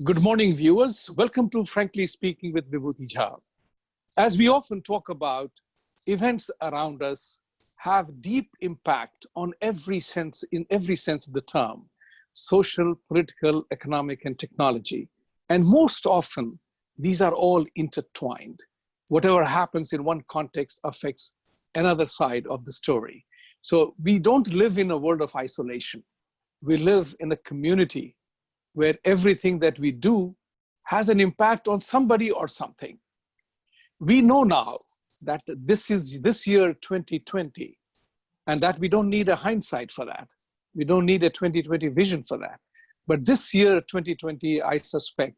Good morning, viewers. Welcome to Frankly Speaking with Vibhuti. As we often talk about, events around us have deep impact on every sense, in every sense of the term, social, political, economic, and technology. And most often, these are all intertwined. Whatever happens in one context affects another side of the story. So we don't live in a world of isolation. We live in a community where everything that we do has an impact on somebody or something. We know now that this year 2020, and that we don't need a hindsight for that. We don't need a 2020 vision for that. But this year 2020, I suspect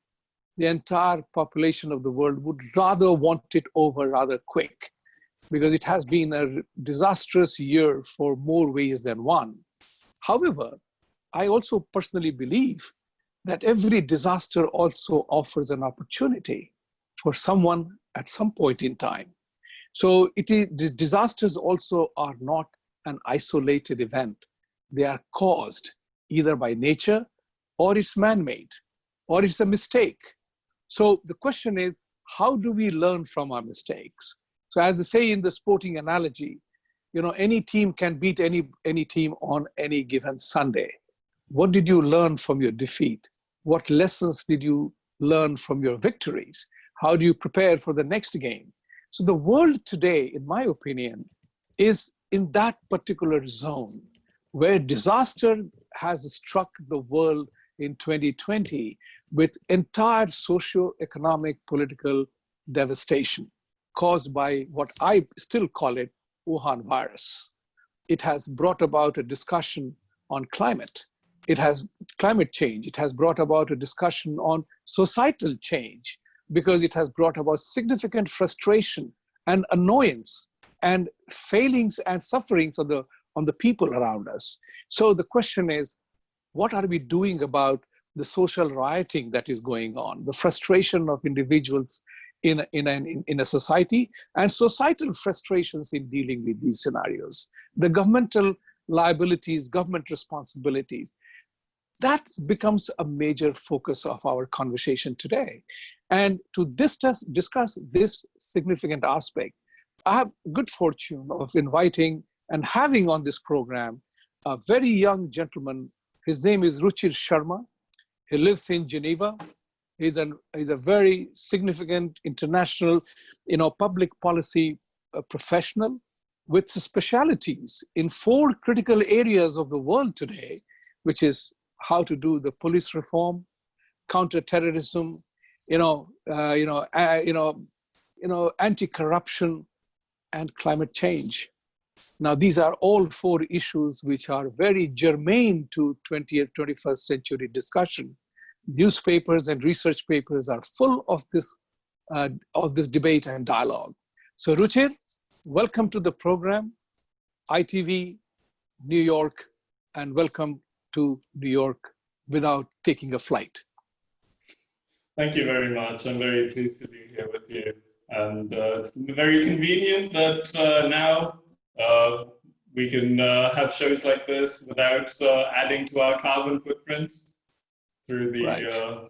the entire population of the world would rather want it over rather quick, because it has been a disastrous year for more ways than one. However, I also personally believe that every disaster also offers an opportunity for someone at some point in time. So the disasters also are not an isolated event. They are caused either by nature, or it's man-made, or it's a mistake. So the question is, how do we learn from our mistakes? So as they say in the sporting analogy, any team can beat any team on any given Sunday. What did you learn from your defeat? What lessons did you learn from your victories? How do you prepare for the next game? So the world today, in my opinion, is in that particular zone where disaster has struck the world in 2020 with entire socio-economic, political devastation caused by what I still call it Wuhan virus. It has brought about a discussion on climate. It has climate change. It has brought about a discussion on societal change, because it has brought about significant frustration and annoyance and failings and sufferings on the people around us. So the question is, what are we doing about the social rioting that is going on, the frustration of individuals in a society, and societal frustrations in dealing with these scenarios, the governmental liabilities, government responsibilities? That becomes a major focus of our conversation today. And to discuss this significant aspect, I have good fortune of inviting and having on this program a very young gentleman. His name is Ruchir Sharma. He lives in Geneva. He's a very significant international, public policy professional with specialities in 4 critical areas of the world today, which is how to do the police reform, counter-terrorism, anti-corruption, and climate change. Now, these are all 4 issues which are very germane to 20th, 21st century discussion. Newspapers and research papers are full of this debate and dialogue. So, Ruchir, welcome to the program, ITV, New York, and welcome to New York without taking a flight. Thank you very much. I'm very pleased to be here with you. And it's very convenient that now we can have shows like this without adding to our carbon footprint through the... Right.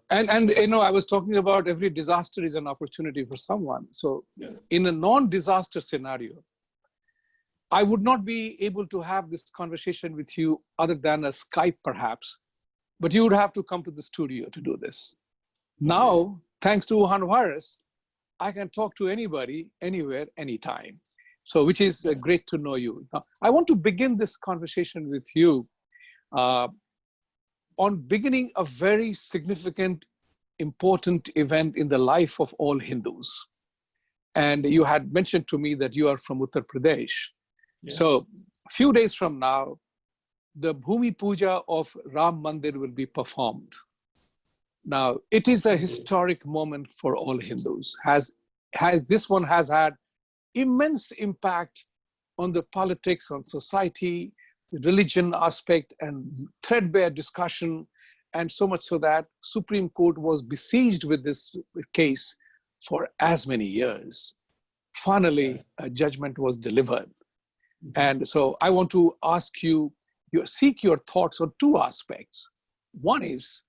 And I was talking about every disaster is an opportunity for someone. So yes. In a non-disaster scenario, I would not be able to have this conversation with you other than a Skype perhaps, but you would have to come to the studio to do this. Now, thanks to Wuhan virus, I can talk to anybody, anywhere, anytime. So, which is great to know you. Now, I want to begin this conversation with you on beginning a very significant, important event in the life of all Hindus. And you had mentioned to me that you are from Uttar Pradesh. Yes. So a few days from now, the Bhumi Puja of Ram Mandir will be performed. Now, it is a historic moment for all Hindus. This one has had immense impact on the politics, on society, the religion aspect, and threadbare discussion, and so much so that Supreme Court was besieged with this case for as many years. Finally, a judgment was delivered. And so I want to ask you, seek your thoughts on 2 aspects. One is,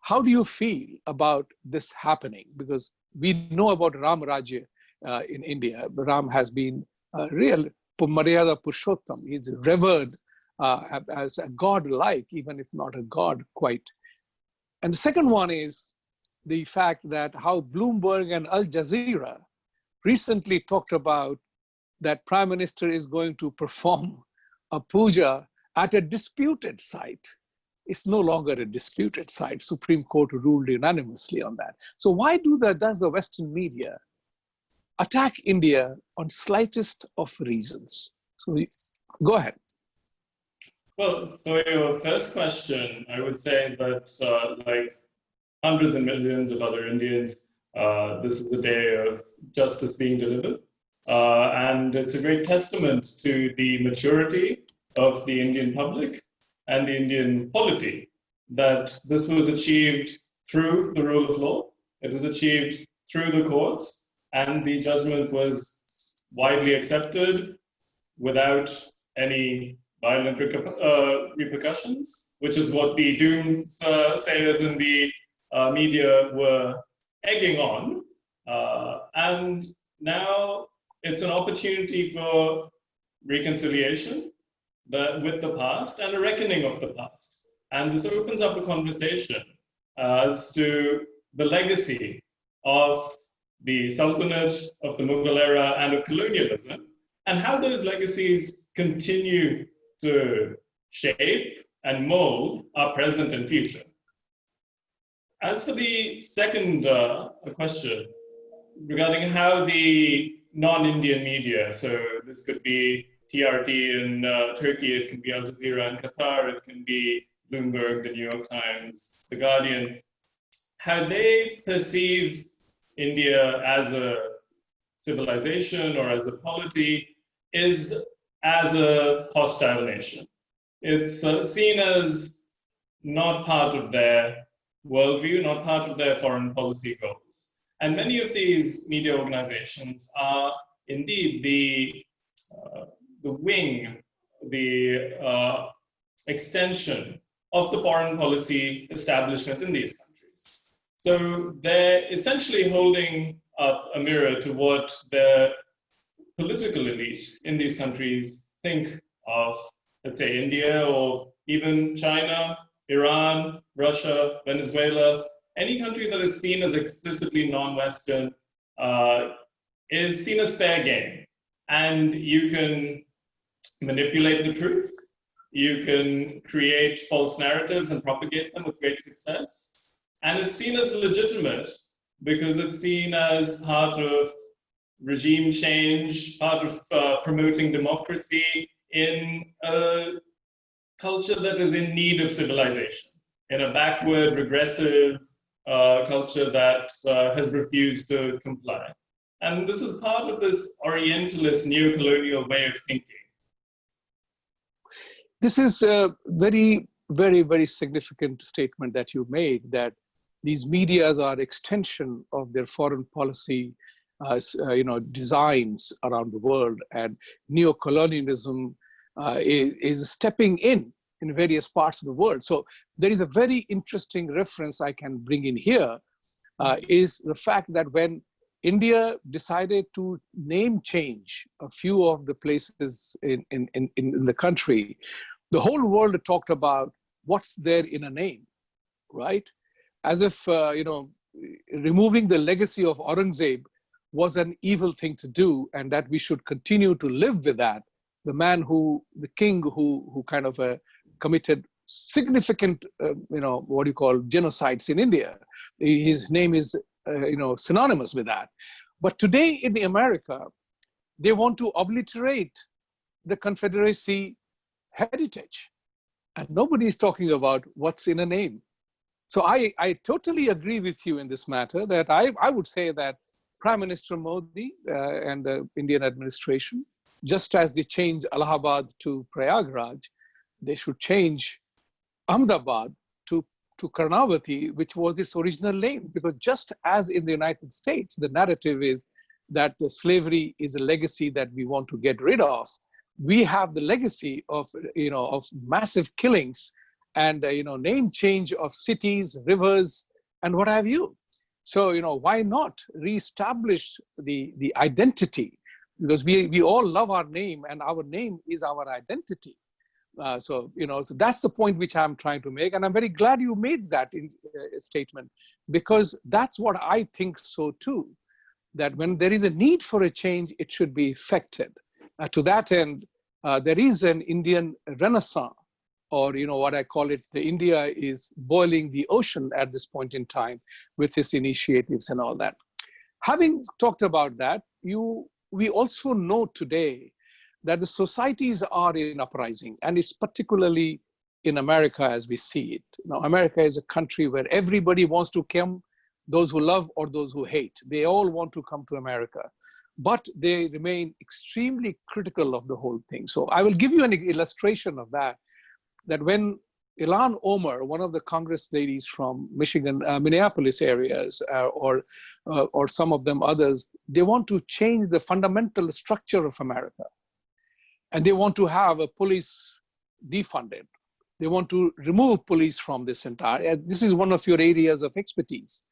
How do you feel about this happening? Because we know about Ram Rajya in India. Ram has been a real Maryada Purushottam. He's revered as a god-like, even if not a god quite. And the second one is the fact that how Bloomberg and Al Jazeera recently talked about that Prime Minister is going to perform a puja at a disputed site. It's no longer a disputed site. Supreme Court ruled unanimously on that. So why does the Western media attack India on slightest of reasons? So go ahead. Well, for your first question, I would say that like hundreds and millions of other Indians, this is a day of justice being delivered. And it's a great testament to the maturity of the Indian public and the Indian polity that this was achieved through the rule of law. It was achieved through the courts, and the judgment was widely accepted without any violent repercussions, which is what the doomsayers in the media were egging on. And now it's an opportunity for reconciliation with the past and a reckoning of the past. And this opens up a conversation as to the legacy of the Sultanate, of the Mughal era, and of colonialism, and how those legacies continue to shape and mold our present and future. As for the second question, regarding how the non-Indian media, so this could be TRT in Turkey, it can be Al Jazeera in Qatar, it can be Bloomberg, the New York Times, The Guardian, how they perceive India as a civilization or as a polity is as a hostile nation. It's seen as not part of their worldview, not part of their foreign policy goals. And many of these media organizations are indeed the wing, the extension of the foreign policy establishment in these countries. So they're essentially holding up a mirror to what the political elite in these countries think of, let's say, India or even China, Iran, Russia, Venezuela. Any country that is seen as explicitly non-Western is seen as fair game. And you can manipulate the truth. You can create false narratives and propagate them with great success. And it's seen as legitimate because it's seen as part of regime change, part of promoting democracy in a culture that is in need of civilization, in a backward, regressive culture that has refused to comply. And this is part of this Orientalist neo-colonial way of thinking. This is a very, very, very significant statement that you made, that these medias are extension of their foreign policy designs around the world, and neo-colonialism is stepping in various parts of the world. So there is a very interesting reference I can bring in here, is the fact that when India decided to name change a few of the places in the country, the whole world talked about what's there in a name, right? As if, removing the legacy of Aurangzeb was an evil thing to do, and that we should continue to live with that. The king who kind of committed significant, genocides in India. His name is, synonymous with that. But today in America, they want to obliterate the Confederacy heritage. And nobody is talking about what's in a name. So I totally agree with you in this matter, that I would say that Prime Minister Modi and the Indian administration, just as they changed Allahabad to Prayagraj, they should change Ahmedabad to Karnavati, which was its original name. Because just as in the United States, the narrative is that the slavery is a legacy that we want to get rid of. We have the legacy of massive killings and name change of cities, rivers, and what have you. So why not reestablish the identity? Because we all love our name, and our name is our identity. So that's the point which I'm trying to make, and I'm very glad you made that statement, because that's what I think so too. That when there is a need for a change, it should be effected. To that end, there is an Indian renaissance, or what I call it, the India is boiling the ocean at this point in time with its initiatives and all that. Having talked about that, we also know today that the societies are in uprising, and it's particularly in America as we see it. America is a country where everybody wants to come, those who love or those who hate. They all want to come to America, but they remain extremely critical of the whole thing. So I will give you an illustration of that when Ilhan Omar, one of the Congress ladies from Michigan, Minneapolis areas, or some of them others, they want to change the fundamental structure of America. And they want to have a police defunded. They want to remove police from this entire, this is one of your areas of expertise,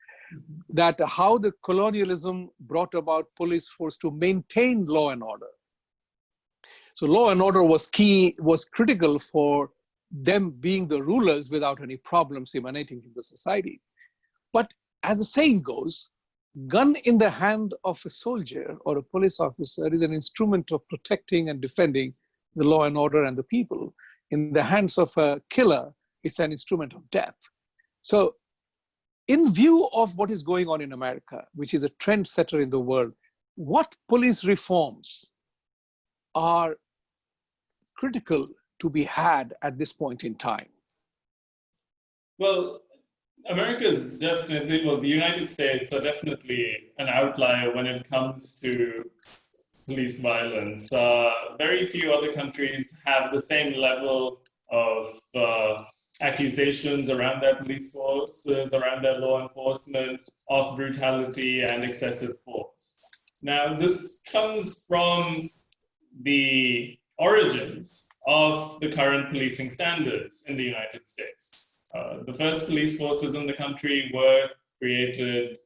that how the colonialism brought about police force to maintain law and order. So law and order was key, was critical for them being the rulers without any problems emanating from the society. But as the saying goes, gun in the hand of a soldier or a police officer is an instrument of protecting and defending the law and order and the people. In the hands of a killer, it's an instrument of death. So in view of what is going on in America, which is a trendsetter in the world, what police reforms are critical to be had at this point in time? Well, America is definitely, well, the United States are definitely an outlier when it comes to police violence. Very few other countries have the same level of accusations around their police forces, around their law enforcement, of brutality and excessive force. Now, this comes from the origins of the current policing standards in the United States. The first police forces in the country were created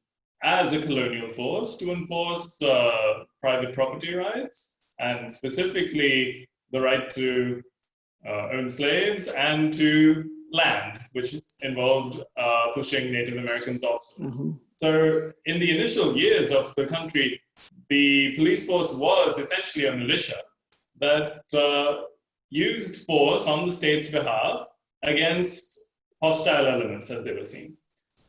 as a colonial force to enforce private property rights, and specifically the right to own slaves and to land, which involved pushing Native Americans off. Mm-hmm. So in the initial years of the country, the police force was essentially a militia that used force on the state's behalf against hostile elements as they were seen.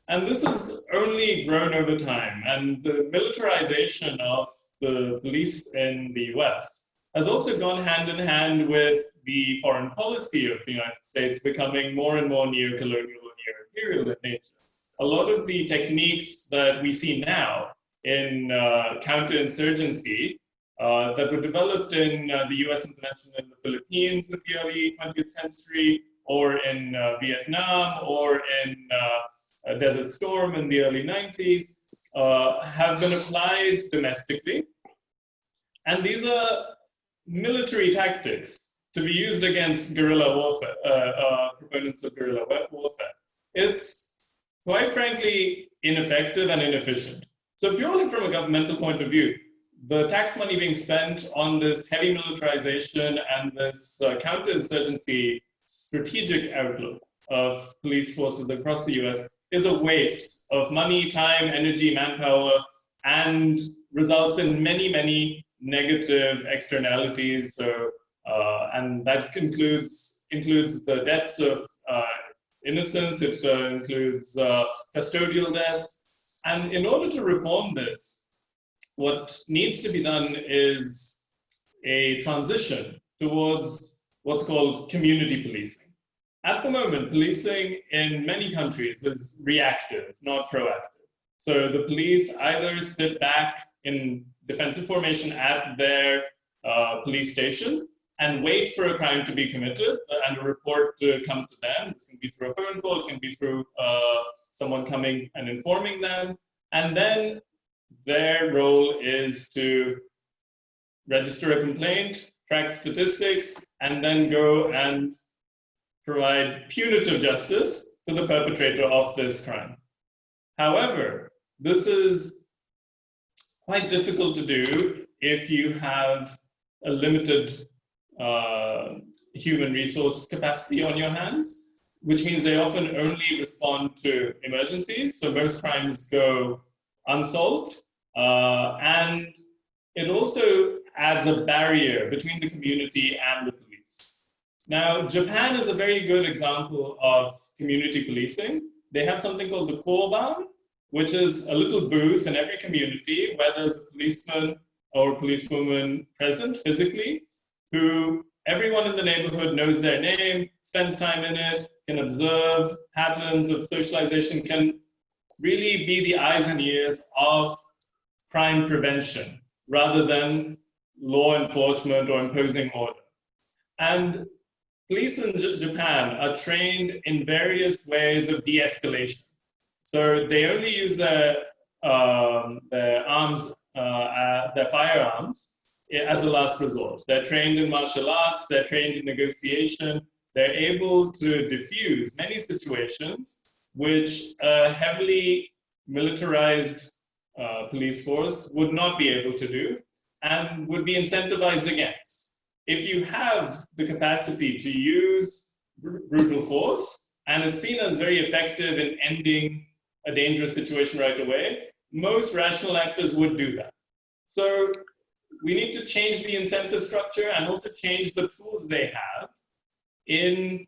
And this has only grown over time. And the militarization of the police in the US has also gone hand in hand with the foreign policy of the United States becoming more and more neo-colonial and neo-imperial in nature. A lot of the techniques that we see now in counterinsurgency that were developed in the US intervention in the Philippines in the early 20th century, or in Vietnam, or in Desert Storm in the early 90s, have been applied domestically. And these are military tactics to be used against guerrilla warfare, proponents of guerrilla warfare. It's quite frankly ineffective and inefficient. So purely from a governmental point of view, the tax money being spent on this heavy militarization and this counterinsurgency strategic outlook of police forces across the US is a waste of money, time, energy, manpower, and results in many, many negative externalities. So, and that includes the deaths of innocents, it includes custodial deaths. And in order to reform this, what needs to be done is a transition towards what's called community policing. At the moment, policing in many countries is reactive, not proactive. So the police either sit back in defensive formation at their police station and wait for a crime to be committed and a report to come to them. This can be through a phone call, it can be through someone coming and informing them. And then their role is to register a complaint, track statistics, and then go and provide punitive justice to the perpetrator of this crime. However, this is quite difficult to do if you have a limited human resource capacity on your hands, which means they often only respond to emergencies. So most crimes go unsolved. And it also adds a barrier between the community and the police. Now, Japan is a very good example of community policing. They have something called the Koban, which is a little booth in every community where there's a policeman or policewoman present physically, who everyone in the neighborhood knows their name, spends time in it, can observe patterns of socialization, can really be the eyes and ears of crime prevention rather than law enforcement or imposing order. And police in Japan are trained in various ways of de-escalation. So they only use their arms, their firearms, as a last resort. They're trained in martial arts, they're trained in negotiation, they're able to diffuse many situations which a heavily militarized police force would not be able to do and would be incentivized against. If you have the capacity to use brutal force, and it's seen as very effective in ending a dangerous situation right away, most rational actors would do that. So we need to change the incentive structure and also change the tools they have in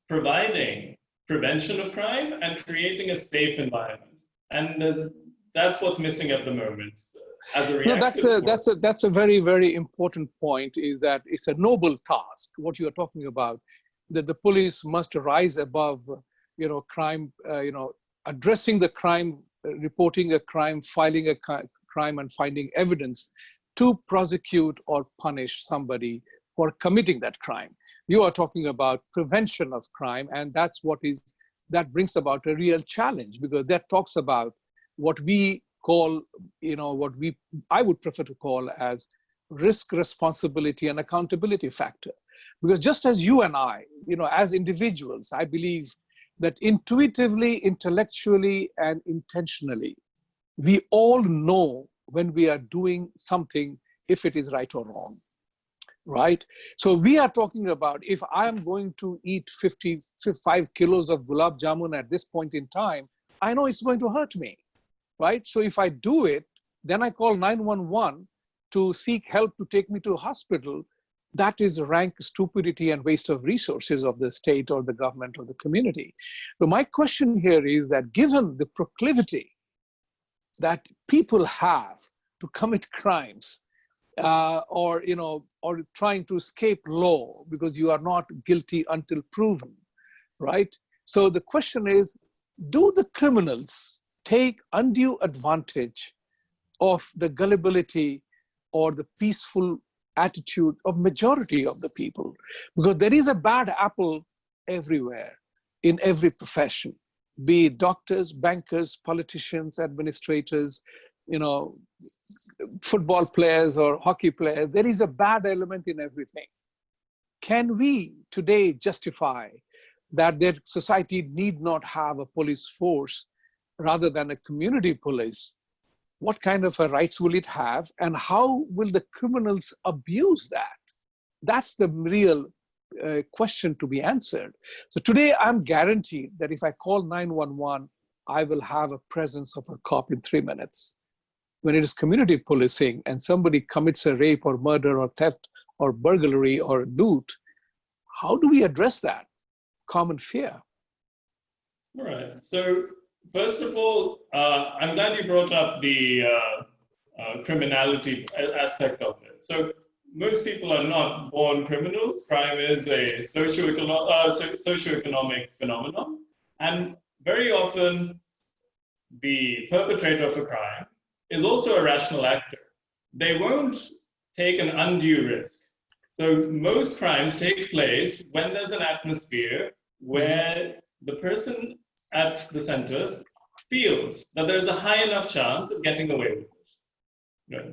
providing prevention of crime and creating a safe environment. And that's what's missing at the moment. As a reactive that's a very, very important point, is that it's a noble task, what you are talking about, that the police must rise above, crime, addressing the crime, reporting a crime, filing a crime and finding evidence to prosecute or punish somebody for committing that crime. You are talking about prevention of crime, and that brings about a real challenge, because that talks about what we call, I would prefer to call as risk, responsibility, and accountability factor. Because just as you and I, as individuals, I believe that intuitively, intellectually, and intentionally, we all know when we are doing something, if it is right or wrong, right? So we are talking about, if I'm going to eat 55 kilos of gulab jamun at this point in time, I know it's going to hurt me, right? So if I do it, then I call 911 to seek help to take me to a hospital. That is rank stupidity and waste of resources of the state or the government or the community. So my question here is that, given the proclivity that people have to commit crimes, or trying to escape law because you are not guilty until proven, right? So the question is, do the criminals take undue advantage of the gullibility or the peaceful attitude of majority of the people? Because there is a bad apple everywhere, in every profession, be it doctors, bankers, politicians, administrators, football players or hockey players. There is a bad element in everything. Can we today justify that their society need not have a police force rather than a community police? What kind of a rights will it have, and how will the criminals abuse that? That's the real question to be answered. So today I'm guaranteed that if I call 911, I will have a presence of a cop in 3 minutes. When it is community policing and somebody commits a rape or murder or theft or burglary or loot, how do we address that? Common fear. All right. So first of all, I'm glad you brought up the criminality aspect of it. So most people are not born criminals. Crime is a socioeconomic phenomenon. And very often, the perpetrator of a crime is also a rational actor. They won't take an undue risk. So most crimes take place when there's an atmosphere where the person at the center feels that there's a high enough chance of getting away with it. Right?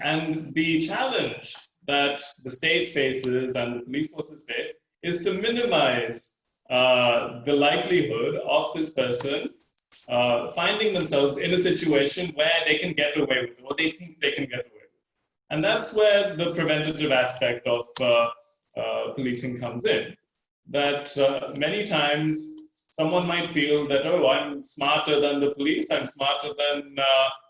And the challenge that the state faces and the police forces face is to minimize the likelihood of this person finding themselves in a situation where they can get away with it, or they think they can get away with it. And that's where the preventative aspect of policing comes in. That many times someone might feel that, oh, I'm smarter than the police, I'm smarter than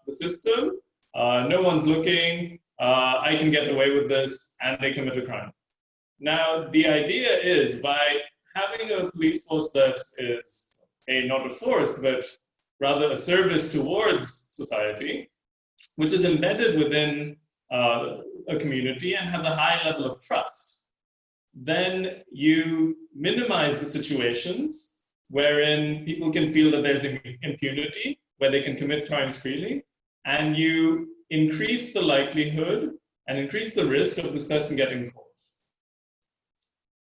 the system, no one's looking, I can get away with this, and they commit a crime. Now, the idea is by having a police force that is not a force, but rather a service towards society, which is embedded within a community and has a high level of trust, then you minimize the situations wherein people can feel that there's impunity, where they can commit crimes freely, and you increase the likelihood and increase the risk of this person getting caught.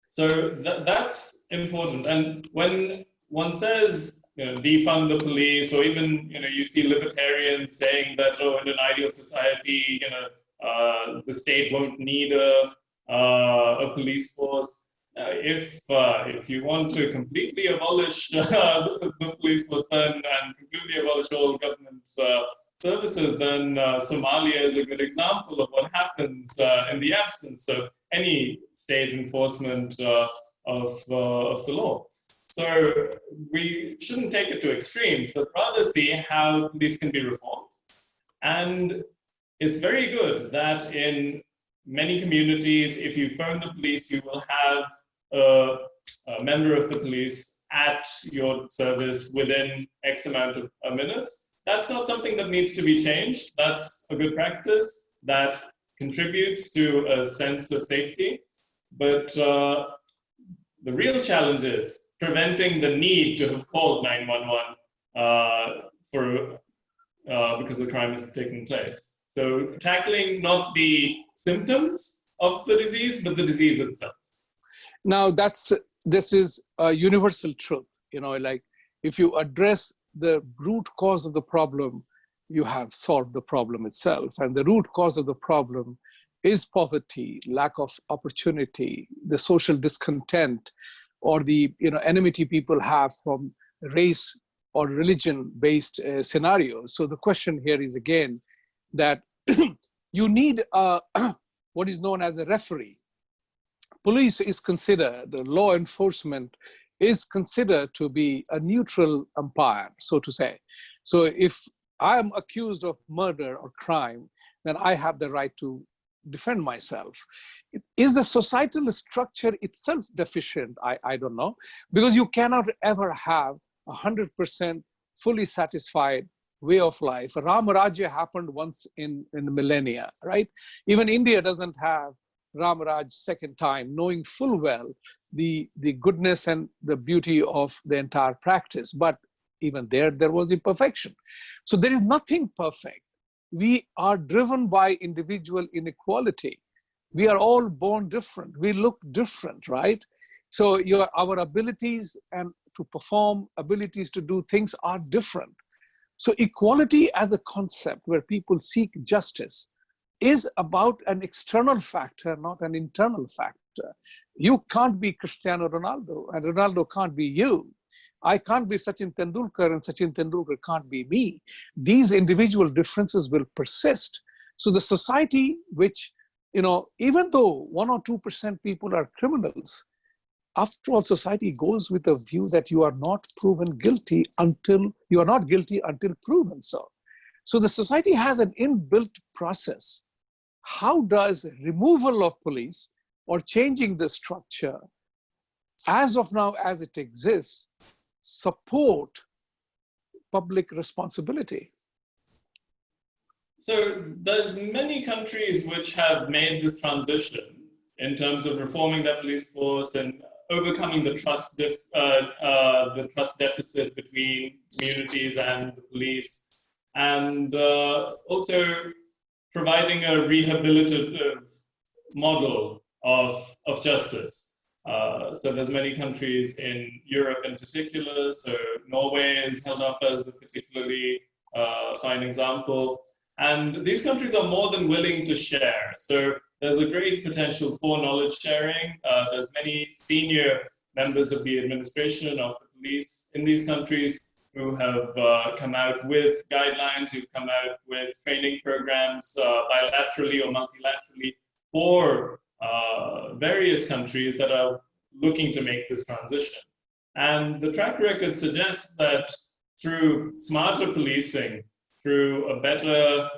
So that's important. And when one says, defund the police, or even, you see libertarians saying that, oh, in an ideal society, the state won't need a police force. If you want to completely abolish the police force and completely abolish all government services, then Somalia is a good example of what happens in the absence of any state enforcement of the law. So we shouldn't take it to extremes, but rather see how police can be reformed. And it's very good that in many communities, if you phone the police, you will have a member of the police at your service within X amount of minutes. That's not something that needs to be changed. That's a good practice that contributes to a sense of safety. But the real challenge is preventing the need to have called 911 because the crime is taking place. So tackling not the symptoms of the disease, but the disease itself. Now this is a universal truth, like if you address the root cause of the problem, you have solved the problem itself. And the root cause of the problem is poverty, lack of opportunity, the social discontent, or the enmity people have from race or religion-based scenarios. So the question here is again that you need what is known as a referee. Police is considered, the law enforcement is considered to be a neutral umpire, so to say. So if I am accused of murder or crime, then I have the right to defend myself. Is the societal structure itself deficient? I don't know, because you cannot ever have 100% fully satisfied way of life. Ram Rajya happened once in millennia, right? Even India doesn't have Ram Raj second time, knowing full well the goodness and the beauty of the entire practice. But even there was imperfection. So there is nothing perfect. We are driven by individual inequality. We are all born different. We look different, right? So our abilities and to perform, abilities to do things are different. So equality as a concept where people seek justice is about an external factor, not an internal factor. You can't be Cristiano Ronaldo, and Ronaldo can't be you. I can't be Sachin Tendulkar, and Sachin Tendulkar can't be me. These individual differences will persist. So the society which, even though 1 or 2% people are criminals, after all, society goes with a view that you are not guilty until proven so. So the society has an inbuilt process. How does removal of police or changing the structure, as of now as it exists, support public responsibility? So there's many countries which have made this transition in terms of reforming their police force and overcoming the trust deficit between communities and the police, and also providing a rehabilitative model of justice. So there's many countries in Europe in particular. So Norway is held up as a particularly fine example. And these countries are more than willing to share. So there's a great potential for knowledge sharing. There's many senior members of the administration of the police in these countries who have come out with guidelines, who've come out with training programs bilaterally or multilaterally for various countries that are looking to make this transition. And the track record suggests that through smarter policing, through a better,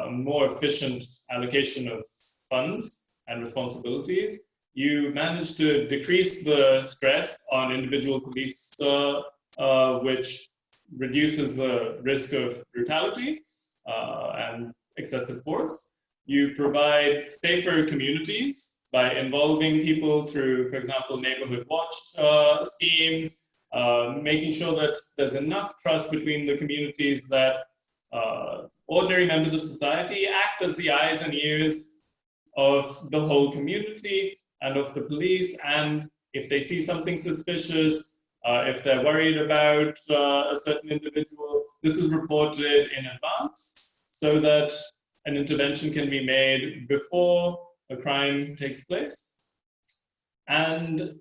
more efficient allocation of funds and responsibilities, you manage to decrease the stress on individual police, which reduces the risk of brutality and excessive force. You provide safer communities by involving people through, for example, neighborhood watch schemes, making sure that there's enough trust between the communities that ordinary members of society act as the eyes and ears of the whole community and of the police. And if they see something suspicious, if they're worried about a certain individual, this is reported in advance so that an intervention can be made before a crime takes place. And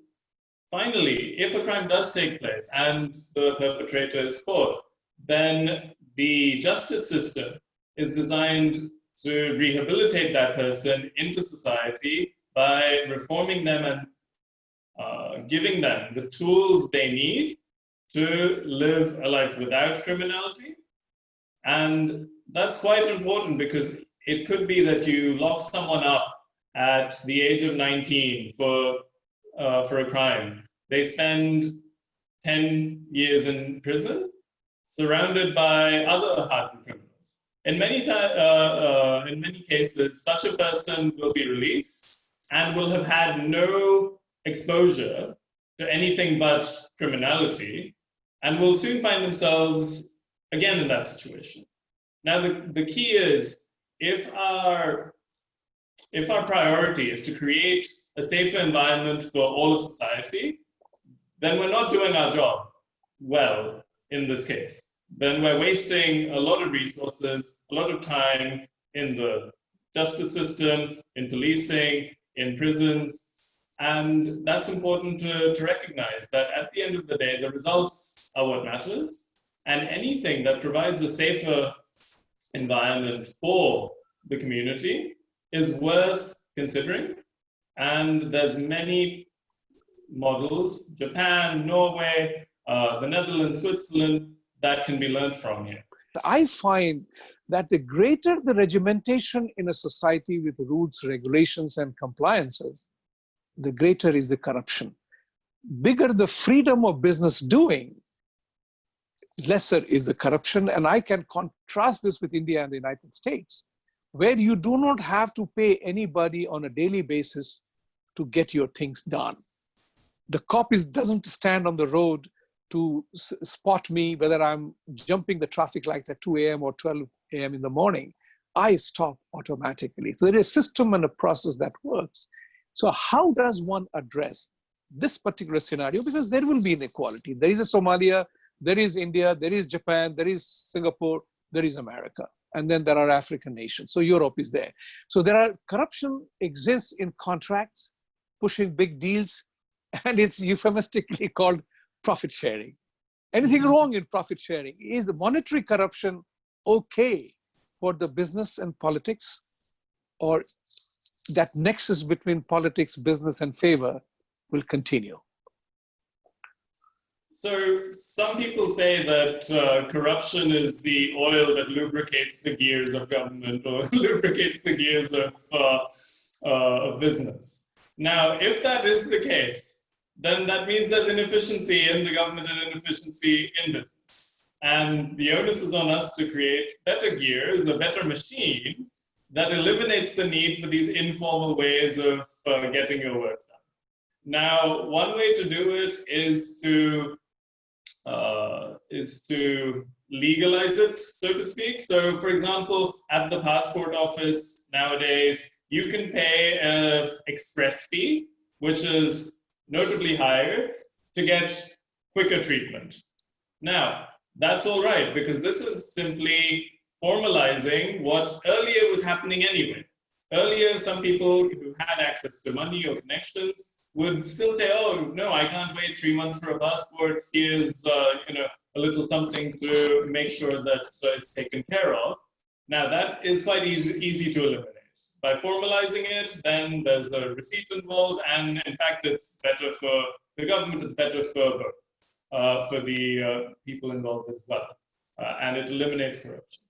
finally, if a crime does take place and the perpetrator is caught, then the justice system is designed to rehabilitate that person into society by reforming them and giving them the tools they need to live a life without criminality. And that's quite important because it could be that you lock someone up at the age of 19 for a crime. They spend 10 years in prison, surrounded by other hardened criminals. In many cases, such a person will be released and will have had no exposure to anything but criminality and will soon find themselves again in that situation. Now, the key is if our priority is to create a safer environment for all of society, then we're not doing our job well in this case. Then we're wasting a lot of resources, a lot of time in the justice system, in policing, in prisons. And that's important to recognize that at the end of the day, the results are what matters. And anything that provides a safer environment for the community is worth considering. And there's many models, Japan, Norway, the Netherlands, Switzerland, that can be learned from here. I find that the greater the regimentation in a society with rules, regulations, and compliances, the greater is the corruption. Bigger the freedom of business doing, lesser is the corruption. And I can contrast this with India and the United States, where you do not have to pay anybody on a daily basis to get your things done. The cop doesn't stand on the road to spot me whether I'm jumping the traffic light at 2 a.m. or 12 a.m. in the morning. I stop automatically. So there is a system and a process that works. So how does one address this particular scenario? Because there will be inequality. There is a Somalia, there is India, there is Japan, there is Singapore, there is America. And then there are African nations. So Europe is there. So corruption exists in contracts, pushing big deals, and it's euphemistically called profit sharing. Anything wrong in profit sharing? Is the monetary corruption okay for the business and politics? Or that nexus between politics, business, and favor will continue? So some people say that corruption is the oil that lubricates the gears of government or lubricates the gears of business. Now, if that is the case, then that means there's inefficiency in the government and inefficiency in business. And the onus is on us to create better gears, a better machine that eliminates the need for these informal ways of getting your work done. Now, one way to do it is to legalize it, so to speak. So, for example, at the passport office nowadays, you can pay an express fee, which is notably higher, to get quicker treatment. Now, that's all right, because this is simply formalizing what earlier was happening anyway. earlier, some people who had access to money or connections would still say, oh, no, I can't wait 3 months for a passport. Here's, a little something to make sure that it's taken care of. Now, that is quite easy to eliminate. By formalizing it, then there's a receipt involved, and in fact, it's better for the government, it's better for both, for the people involved as well, and it eliminates corruption.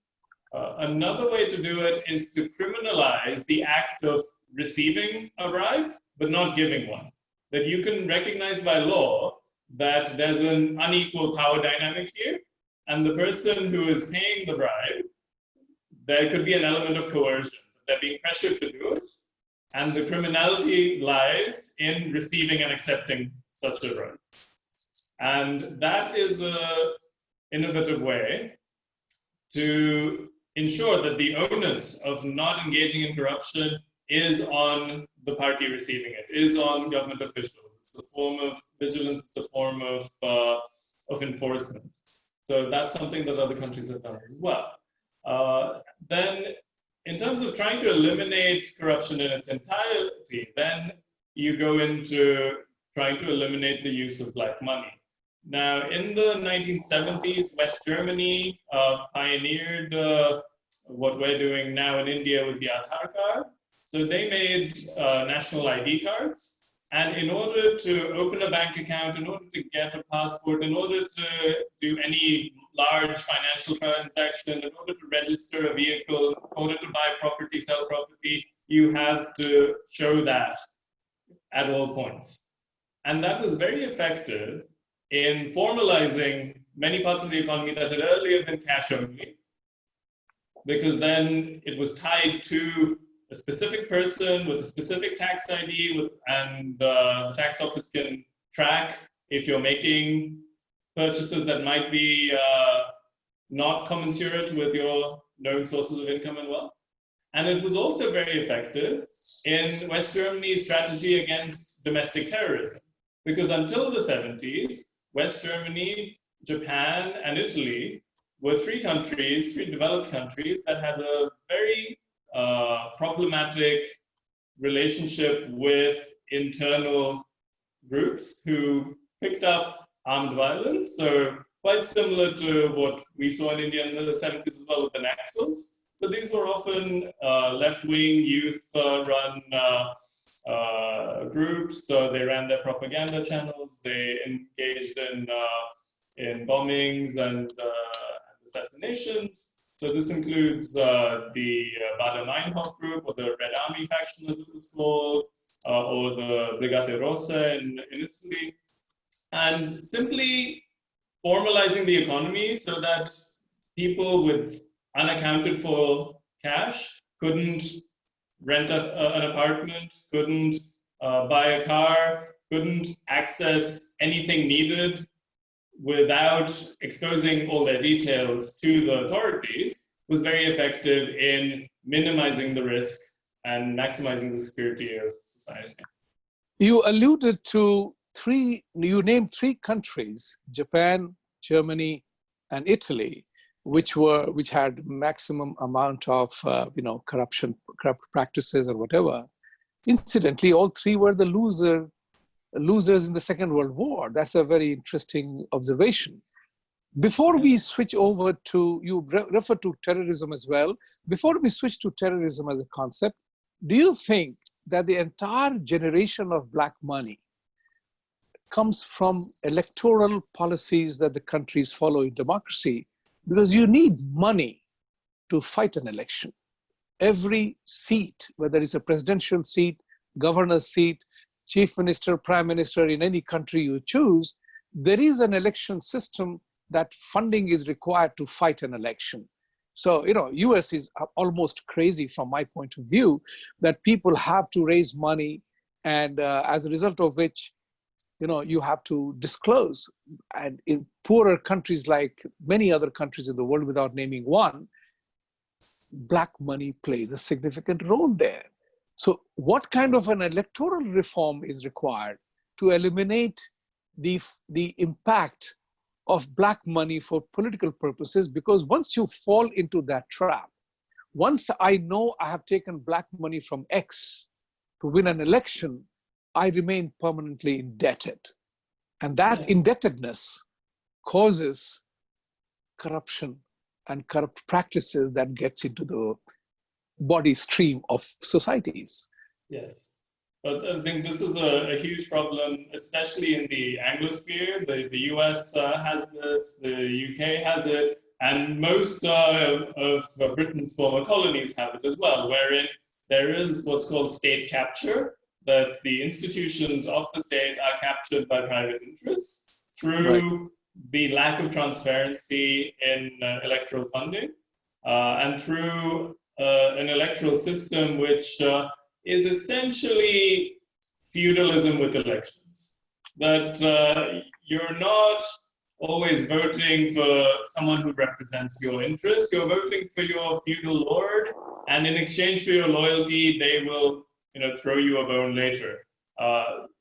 Another way to do it is to criminalize the act of receiving a bribe, but not giving one. That you can recognize by law that there's an unequal power dynamic here, and the person who is paying the bribe, there could be an element of coercion. They're being pressured to do it, and the criminality lies in receiving and accepting such a bribe. And that is an innovative way to ensure that the onus of not engaging in corruption is on the party receiving it, is on government officials. It's a form of vigilance, it's a form of enforcement. So that's something that other countries have done as well. Then, in terms of trying to eliminate corruption in its entirety, then you go into trying to eliminate the use of black money. Now, in the 1970s, West Germany pioneered what we're doing now in India with the Aadhaar card. So they made national ID cards. And in order to open a bank account, in order to get a passport, in order to do any large financial transaction, in order to register a vehicle, in order to buy property, sell property, you have to show that at all points. And that was very effective in formalizing many parts of the economy that had earlier been cash only, because then it was tied to a specific person with a specific tax ID, and the tax office can track if you're making purchases that might be not commensurate with your known sources of income and wealth. And it was also very effective in West Germany's strategy against domestic terrorism, because until the 70s, West Germany, Japan, and Italy were three developed countries that had a very problematic relationship with internal groups who picked up armed violence. So quite similar to what we saw in India in the 70s as well with the Naxals. So these were often left-wing, youth-run groups. So they ran their propaganda channels. They engaged in bombings and assassinations. So this includes the Bader-Meinhof group, or the Red Army faction as it was called, or the Brigate Rosse in Italy. And simply formalizing the economy so that people with unaccounted for cash couldn't rent an apartment, couldn't buy a car, couldn't access anything needed without exposing all their details to the authorities, was very effective in minimizing the risk and maximizing the security of society. You alluded to you named three countries, Japan, Germany, and Italy, which had maximum amount of corrupt practices or whatever. Incidentally, all three were the losers in the Second World War. That's a very interesting observation. Before we switch over to, you refer to terrorism as well. Before we switch to terrorism as a concept, do you think that the entire generation of black money comes from electoral policies that the countries follow in democracy? Because you need money to fight an election. Every seat, whether it's a presidential seat, governor's seat, chief minister, prime minister in any country you choose, there is an election system that funding is required to fight an election. So, US is almost crazy from my point of view that people have to raise money, and as a result of which, you have to disclose. And in poorer countries like many other countries in the world, without naming one, black money plays a significant role there. So what kind of an electoral reform is required to eliminate the impact of black money for political purposes? Because once you fall into that trap, once I know I have taken black money from X to win an election, I remain permanently indebted. And that Yes. indebtedness causes corruption and corrupt practices that gets into the body stream of societies. Yes. But I think this is a huge problem, especially in the Anglosphere. The US has this, the UK has it, and most of Britain's former colonies have it as well, wherein there is what's called state capture, that the institutions of the state are captured by private interests through the lack of transparency in electoral funding and through an electoral system which is essentially feudalism with elections. That you're not always voting for someone who represents your interests, you're voting for your feudal lord, and in exchange for your loyalty, they will throw you a bone later.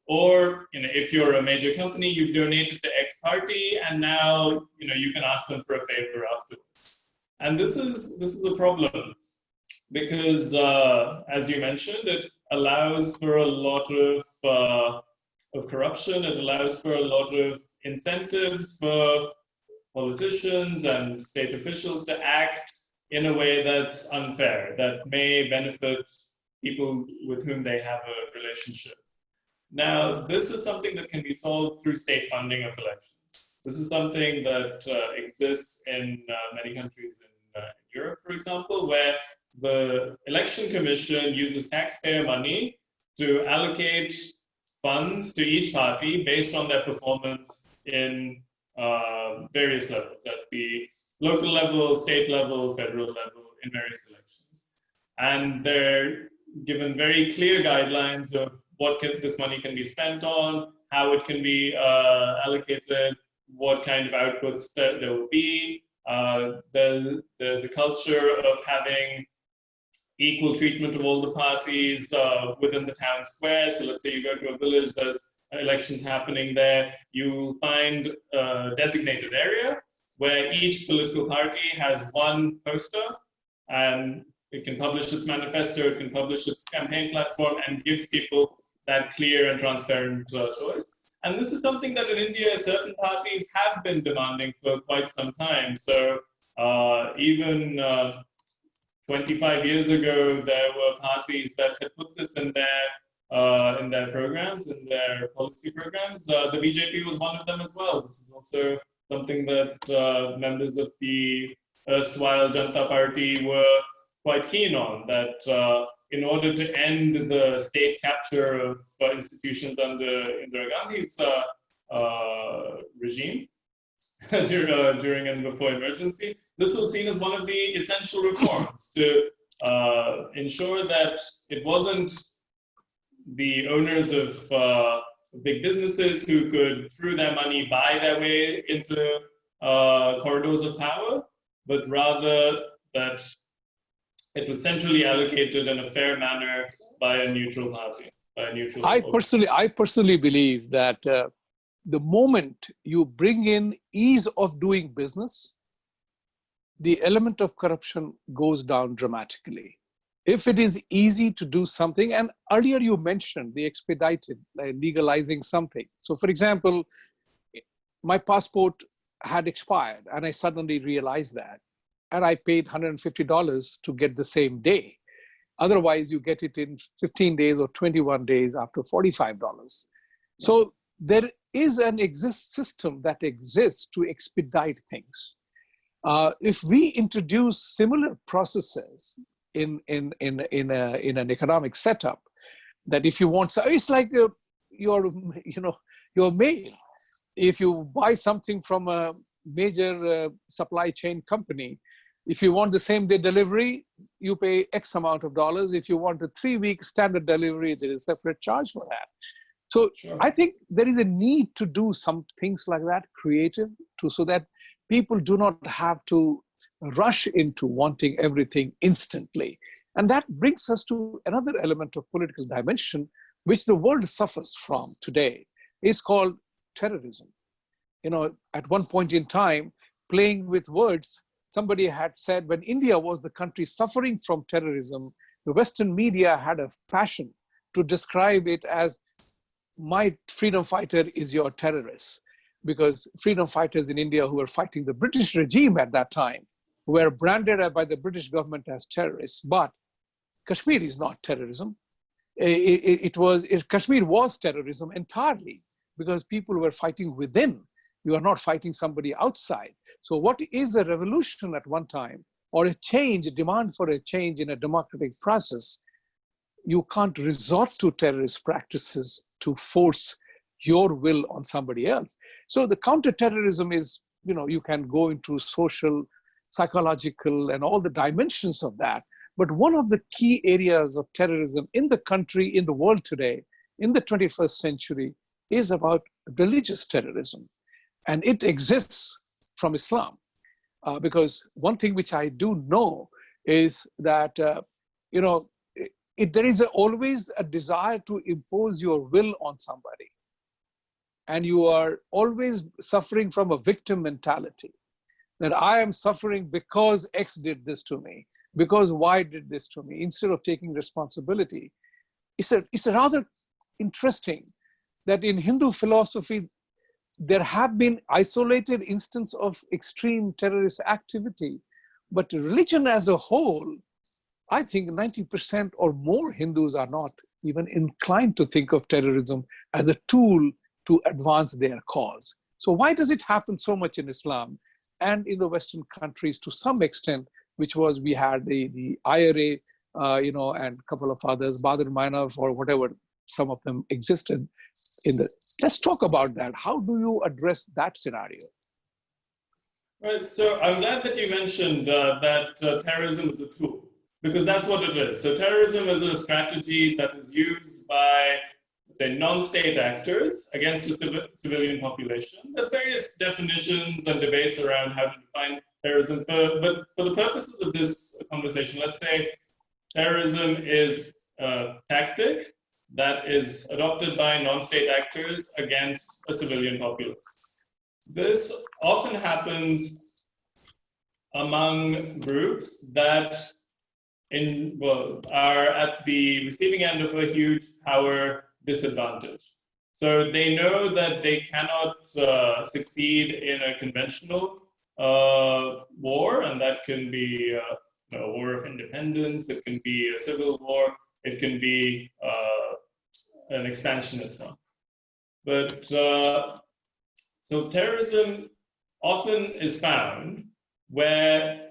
Or if you're a major company, you've donated to X party, and now you can ask them for a favor afterwards. And this is a problem, because as you mentioned, it allows for a lot of corruption. It allows for a lot of incentives for politicians and state officials to act in a way that's unfair, that may benefit people with whom they have a relationship. Now, this is something that can be solved through state funding of elections. This is something that exists in many countries in Europe, for example, where the election commission uses taxpayer money to allocate funds to each party based on their performance in various levels, at the local level, state level, federal level, in various elections. And they're given very clear guidelines of what this money can be spent on, how it can be allocated, what kind of outputs there will be. There's a culture of having equal treatment of all the parties within the town square. So let's say you go to a village, there's elections happening there. You'll find a designated area where each political party has one poster, and it can publish its manifesto, it can publish its campaign platform, and gives people that clear and transparent choice. And this is something that in India, certain parties have been demanding for quite some time. So even 25 years ago, there were parties that had put this in their programs, in their policy programs. The BJP was one of them as well. This is also something that members of the erstwhile Janata Party were quite keen on, that in order to end the state capture of institutions under Indira Gandhi's regime, during and before emergency, this was seen as one of the essential reforms to ensure that it wasn't the owners of big businesses who could, through their money, buy their way into corridors of power, but rather that it was centrally allocated in a fair manner by a neutral party, by a neutral. I personally believe that the moment you bring in ease of doing business, the element of corruption goes down dramatically. If it is easy to do something, and earlier you mentioned the expedited, like legalizing something. So for example, my passport had expired and I suddenly realized that. And I paid $150 to get the same day. Otherwise, you get it in 15 days or 21 days after $45. So there is an system that exists to expedite things. If we introduce similar processes in an economic setup, that if you want, so it's like your mail. If you buy something from a major supply chain company, if you want the same day delivery, you pay X amount of dollars. If you want a 3-week standard delivery, there is a separate charge for that. So sure. I think there is a need to do some things like that, creative, so that people do not have to rush into wanting everything instantly. And that brings us to another element of political dimension, which the world suffers from today. It's called terrorism. At one point in time, playing with words, somebody had said when India was the country suffering from terrorism, the Western media had a passion to describe it as my freedom fighter is your terrorist, because freedom fighters in India who were fighting the British regime at that time were branded by the British government as terrorists. But Kashmir is not terrorism. Kashmir was terrorism entirely because people were fighting within. You are not fighting somebody outside. So what is a revolution at one time, or a change, a demand for a change in a democratic process? You can't resort to terrorist practices to force your will on somebody else. So the counterterrorism is, you can go into social, psychological, and all the dimensions of that. But one of the key areas of terrorism in the country, in the world today, in the 21st century, is about religious terrorism. And it exists from Islam. Because one thing which I do know is that, there is always a desire to impose your will on somebody. And you are always suffering from a victim mentality, that I am suffering because X did this to me, because Y did this to me, instead of taking responsibility. It's a rather interesting that in Hindu philosophy, there have been isolated instances of extreme terrorist activity, but religion as a whole, I think 90% or more Hindus are not even inclined to think of terrorism as a tool to advance their cause. So why does it happen so much in Islam and in the Western countries to some extent, which was we had the IRA, and a couple of others, Badr Mainaf or whatever, some of them existed let's talk about that. How do you address that scenario? Right, so I'm glad that you mentioned that terrorism is a tool, because that's what it is. So terrorism is a strategy that is used by, let's say, non-state actors against a civilian population. There's various definitions and debates around how to define terrorism, but for the purposes of this conversation, let's say terrorism is a tactic that is adopted by non-state actors against a civilian populace. This often happens among groups that are at the receiving end of a huge power disadvantage. So they know that they cannot succeed in a conventional war, and that can be a war of independence, it can be a civil war, it can be an expansionist one. But so terrorism often is found where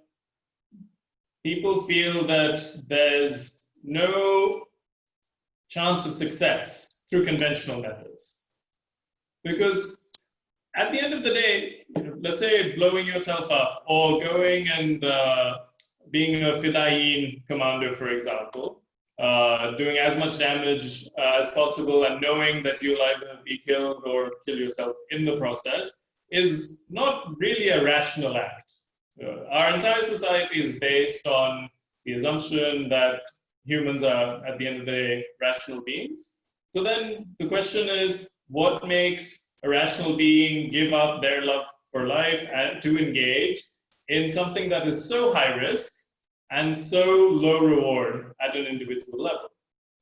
people feel that there's no chance of success through conventional methods. Because at the end of the day, let's say blowing yourself up or going and being a Fidayin commander, for example, doing as much damage as possible and knowing that you'll either be killed or kill yourself in the process is not really a rational act. Our entire society is based on the assumption that humans are, at the end of the day, rational beings. So then the question is, what makes a rational being give up their love for life and to engage in something that is so high risk and so low reward at an individual level?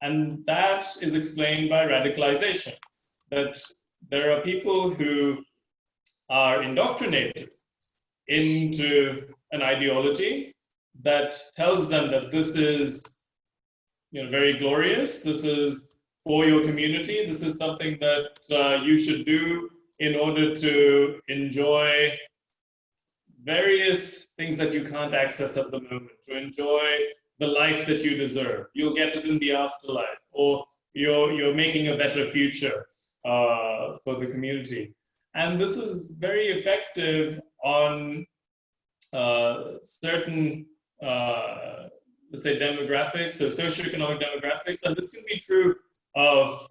And that is explained by radicalization, that there are people who are indoctrinated into an ideology that tells them that this is very glorious, this is for your community, this is something that you should do in order to enjoy various things that you can't access at the moment, to enjoy the life that you deserve. You'll get it in the afterlife, or you're making a better future for the community. And this is very effective on certain, let's say, demographics, so socioeconomic demographics. And this can be true of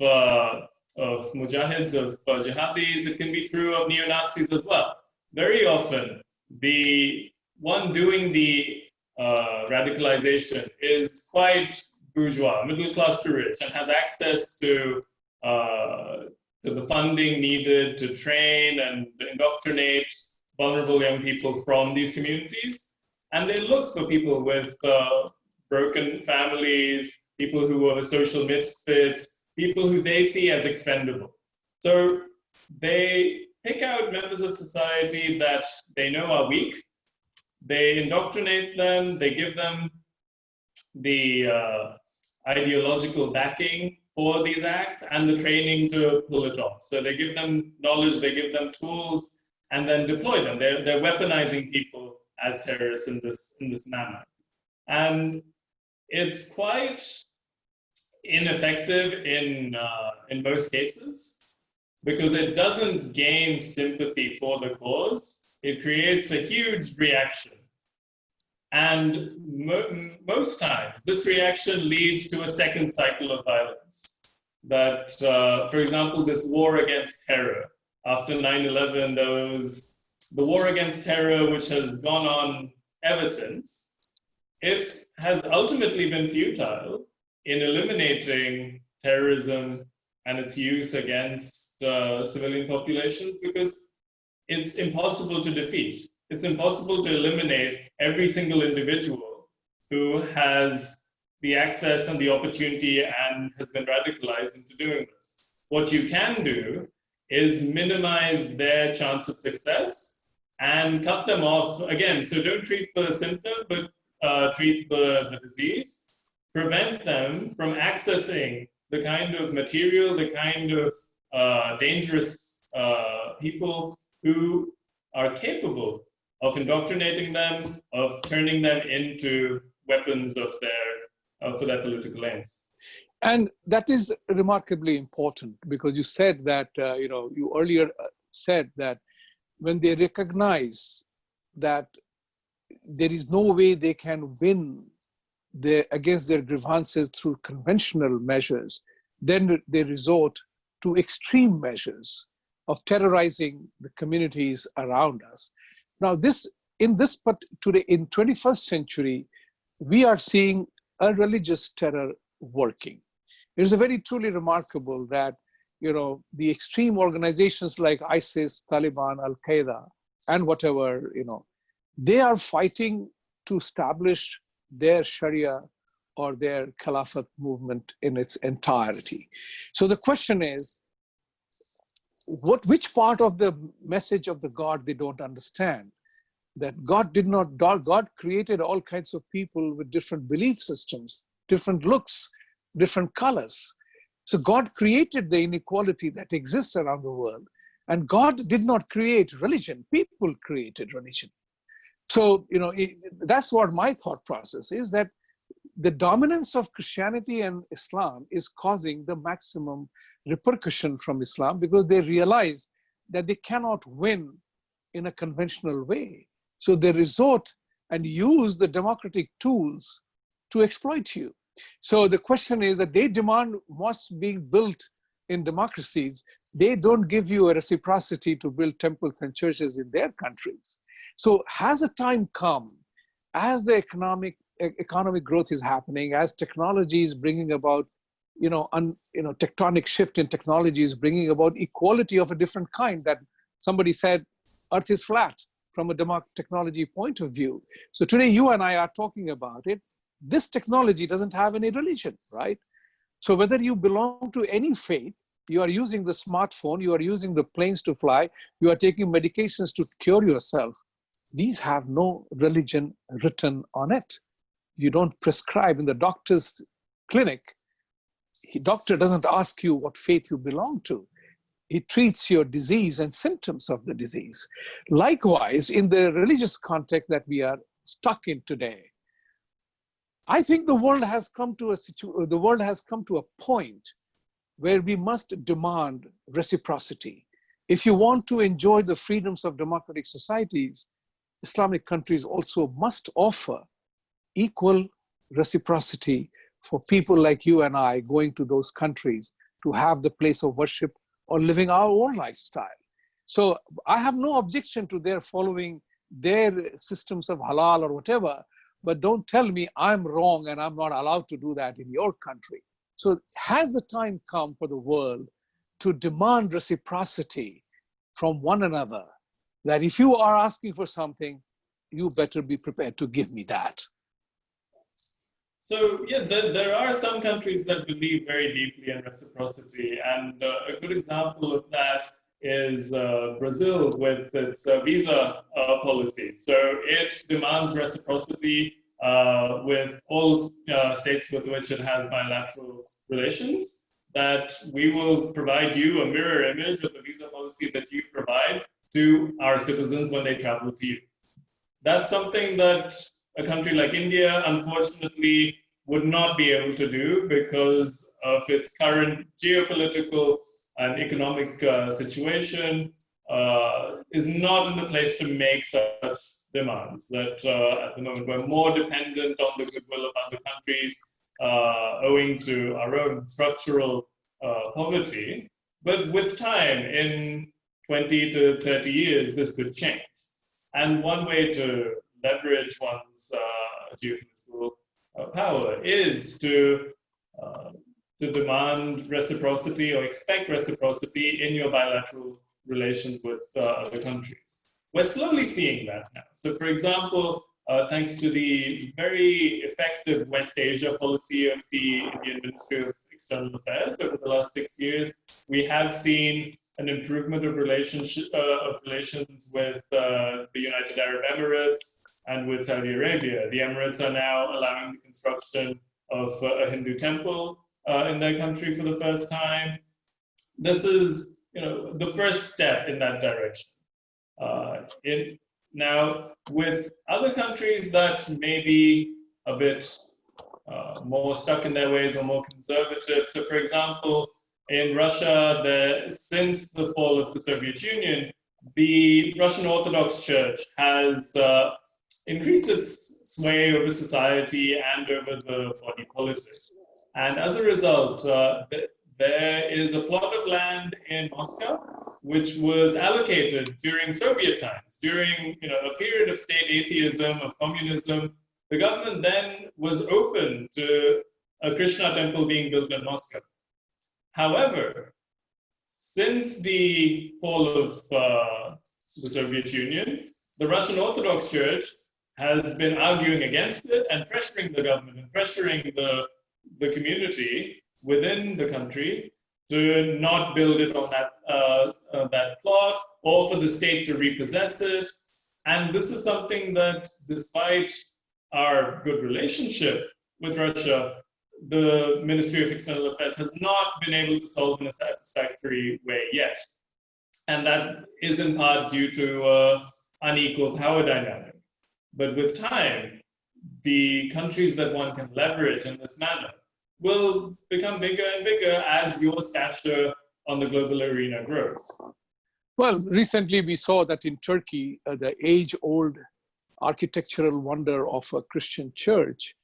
mujahids, of jihadis. It can be true of neo-Nazis as well. Very often, the one doing the radicalization is quite bourgeois, middle class to rich, and has access to the funding needed to train and indoctrinate vulnerable young people from these communities. and they look for people with broken families, people who are social misfits, people who they see as expendable. So they pick out members of society that they know are weak, they indoctrinate them, they give them the ideological backing for these acts and the training to pull it off. So they give them knowledge, they give them tools, and then deploy them. They're weaponizing people as terrorists in this manner. And it's quite ineffective in most cases because it doesn't gain sympathy for the cause. It creates a huge reaction. And most times, this reaction leads to a second cycle of violence. That, for example, this war against terror. After 9/11, there was the war against terror, which has gone on ever since. It has ultimately been futile in eliminating terrorism and its use against civilian populations because it's impossible to defeat. It's impossible to eliminate every single individual who has the access and the opportunity and has been radicalized into doing this. What you can do is minimize their chance of success and cut them off again. So don't treat the symptom, but treat the disease. Prevent them from accessing the kind of material, the kind of dangerous people who are capable of indoctrinating them, of turning them into weapons of for their political aims. And that is remarkably important because you said that, you earlier said that when they recognize that there is no way they can win against their grievances through conventional measures, then they resort to extreme measures of terrorizing the communities around us. Now, in 21st century, we are seeing a religious terror working. It is very truly remarkable that the extreme organizations like ISIS, Taliban, Al Qaeda, and whatever, they are fighting to establish their Sharia or their Caliphate movement in its entirety. So the question is, which part of the message of the God they don't understand? That God created all kinds of people with different belief systems, different looks, different colors. So God created the inequality that exists around the world. And God did not create religion, people created religion. So, that's what my thought process is, that the dominance of Christianity and Islam is causing the maximum repercussion from Islam because they realize that they cannot win in a conventional way. So they resort and use the democratic tools to exploit you. So the question is that they demand what's being built in democracies. They don't give you a reciprocity to build temples and churches in their countries. So has a time come, as the economic growth is happening, as technology is bringing about, tectonic shift in technology is bringing about equality of a different kind, that somebody said Earth is flat from a technology point of view. So today you and I are talking about it. This technology doesn't have any religion, right? So whether you belong to any faith, you are using the smartphone, you are using the planes to fly, you are taking medications to cure yourself. These have no religion written on it. You don't prescribe in the doctor's clinic. Doctor doesn't ask you what faith you belong to. He treats your disease and symptoms of the disease. Likewise, in the religious context that we are stuck in today, I think the world has come to a point where we must demand reciprocity. If you want to enjoy the freedoms of democratic societies, Islamic countries also must offer equal reciprocity for people like you and I going to those countries to have the place of worship or living our own lifestyle. So I have no objection to their following their systems of halal or whatever, but don't tell me I'm wrong and I'm not allowed to do that in your country. So has the time come for the world to demand reciprocity from one another? That if you are asking for something, you better be prepared to give me that. So yeah, there are some countries that believe very deeply in reciprocity, and a good example of that is Brazil with its visa policy. So it demands reciprocity with all states with which it has bilateral relations, that we will provide you a mirror image of the visa policy that you provide to our citizens when they travel to you. That's something that a country like India, unfortunately, would not be able to do because of its current geopolitical and economic situation, is not in the place to make such demands. That at the moment we're more dependent on the goodwill of other countries, owing to our own structural poverty. But with time, in 20 to 30 years, this could change. And one way to leverage one's geopolitical power is to demand reciprocity or expect reciprocity in your bilateral relations with other countries. We're slowly seeing that now. So, for example, thanks to the very effective West Asia policy of the Indian Ministry of External Affairs over the last 6 years, we have seen an improvement of relations with the United Arab Emirates and with Saudi Arabia. The Emirates are now allowing the construction of a Hindu temple in their country for the first time. This is, the first step in that direction. Now, with other countries that may be a bit more stuck in their ways or more conservative. So, for example, in Russia, since the fall of the Soviet Union, the Russian Orthodox Church has increased its sway over society and over the body politic. And as a result, there is a plot of land in Moscow which was allocated during Soviet times, during a period of state atheism, of communism. The government then was open to a Krishna temple being built in Moscow. However, since the fall of the Soviet Union, the Russian Orthodox Church has been arguing against it and pressuring the government and pressuring the community within the country to not build it on that plot, or for the state to repossess it. And this is something that, despite our good relationship with Russia, the Ministry of External Affairs has not been able to solve in a satisfactory way yet. And that is in part due to unequal power dynamic. But with time, the countries that one can leverage in this manner will become bigger and bigger as your stature on the global arena grows. Well, recently we saw that in Turkey, the age-old architectural wonder of a Christian church,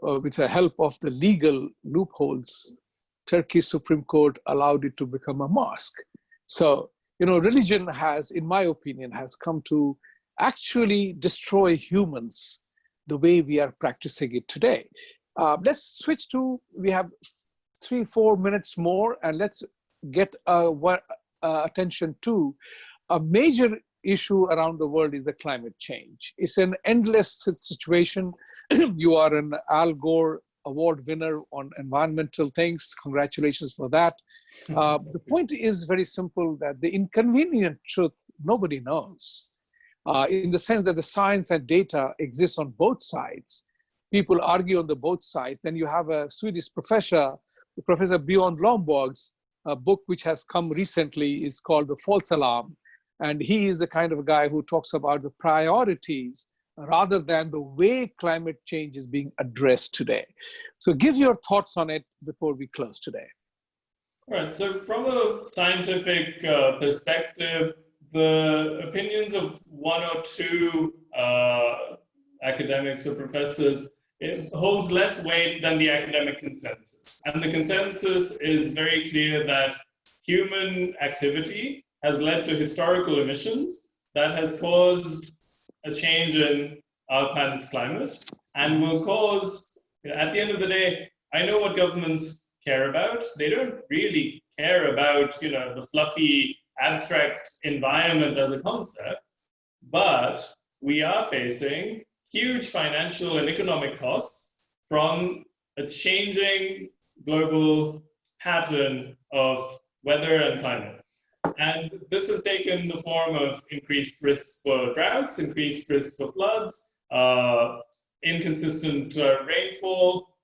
with the help of the legal loopholes, Turkey's Supreme Court allowed it to become a mosque. So, religion has, in my opinion, has come to actually destroy humans the way we are practicing it today. Let's switch to, we have 3-4 minutes more, and let's get attention to a major issue around the world is the climate change. It's an endless situation. You are an Al Gore Award winner on environmental things. Congratulations for that. The point is very simple, that the inconvenient truth, nobody knows. In the sense that the science and data exists on both sides. People argue on the both sides. Then you have a Swedish professor, Professor Björn Lomborg's book, which has come recently, is called The False Alarm. And he is the kind of guy who talks about the priorities rather than the way climate change is being addressed today. So give your thoughts on it before we close today. All right, so from a scientific perspective, the opinions of one or two academics or professors, it holds less weight than the academic consensus. And the consensus is very clear that human activity has led to historical emissions that has caused a change in our planet's climate and will cause, at the end of the day, I know what governments care about. They don't really care about, the fluffy, abstract environment as a concept, but we are facing huge financial and economic costs from a changing global pattern of weather and climate. And this has taken the form of increased risk for droughts, increased risk for floods, inconsistent rainfall.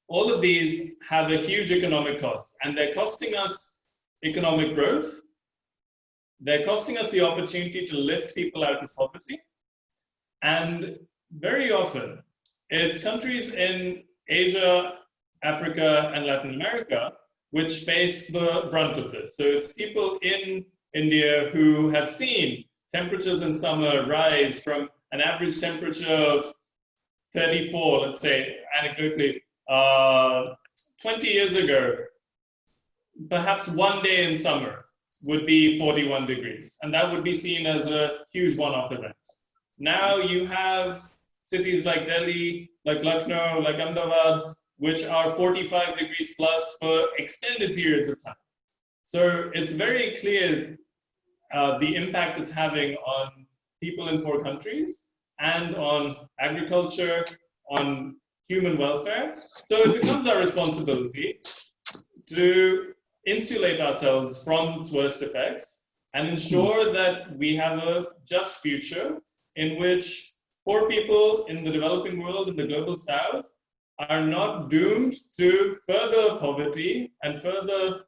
All of these have a huge economic cost, and they're costing us economic growth. They're costing us the opportunity to lift people out of poverty. And very often, it's countries in Asia, Africa, and Latin America which face the brunt of this. So it's people in India who have seen temperatures in summer rise from an average temperature of 34, let's say, anecdotally, 20 years ago, perhaps one day in summer would be 41 degrees, and that would be seen as a huge one-off event. Now you have cities like Delhi, like Lucknow, like Ahmedabad, which are 45 degrees plus for extended periods of time. So it's very clear the impact it's having on people in poor countries and on agriculture, on human welfare. So it becomes our responsibility to insulate ourselves from its worst effects and ensure that we have a just future in which poor people in the developing world, in the global south, are not doomed to further poverty and further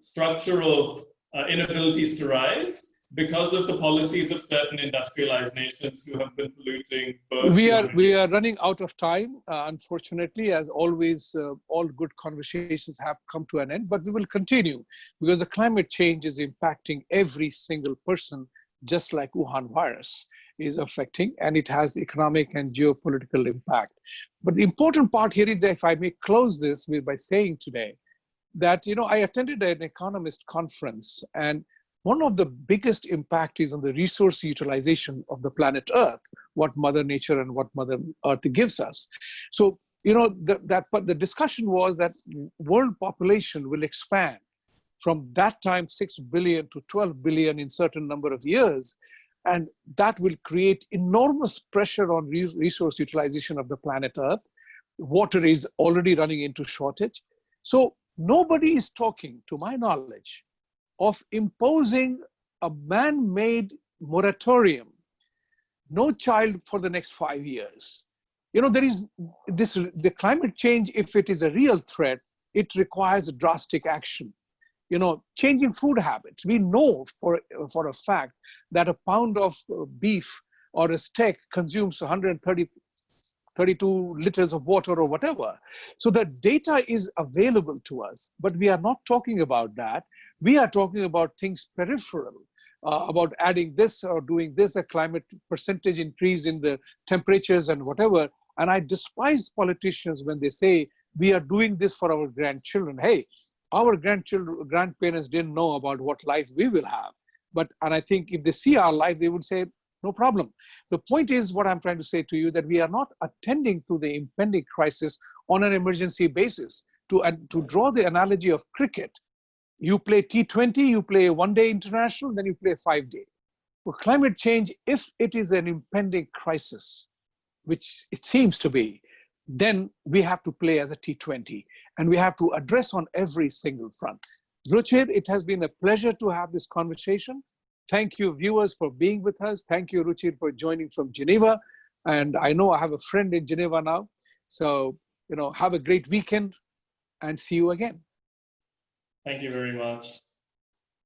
structural inabilities to rise because of the policies of certain industrialized nations who have been polluting for we 200 are years. running out of time, unfortunately. As always, all good conversations have come to an end, but we will continue because the climate change is impacting every single person, just like Wuhan virus is affecting, and it has economic and geopolitical impact. But the important part here is that, if I may close this by saying today that, I attended an economist conference, and one of the biggest impact is on the resource utilization of the planet Earth, what Mother Nature and what Mother Earth gives us. So, but the discussion was that world population will expand from that time 6 billion to 12 billion in certain number of years. And that will create enormous pressure on resource utilization of the planet Earth. Water is already running into shortage. So nobody is talking, to my knowledge, of imposing a man-made moratorium, no child for the next 5 years. There is the climate change, if it is a real threat, it requires drastic action. Changing food habits. We know for a fact that a pound of beef or a steak consumes 132 liters of water or whatever. So the data is available to us, but we are not talking about that. We are talking about things peripheral, about adding this or doing this, a climate percentage increase in the temperatures and whatever. And I despise politicians when they say, we are doing this for our grandchildren. Hey, our grandparents didn't know about what life we will have. And I think if they see our life, they would say, no problem. The point is, what I'm trying to say to you, that we are not attending to the impending crisis on an emergency basis. To draw the analogy of cricket, you play T20, you play one-day international, then you play 5-day. For climate change, if it is an impending crisis, which it seems to be, then we have to play as a T20, and we have to address on every single front. Ruchir, it has been a pleasure to have this conversation. Thank you, viewers, for being with us. Thank you, Ruchir, for joining from Geneva. And I know I have a friend in Geneva now. So, have a great weekend and see you again. Thank you very much.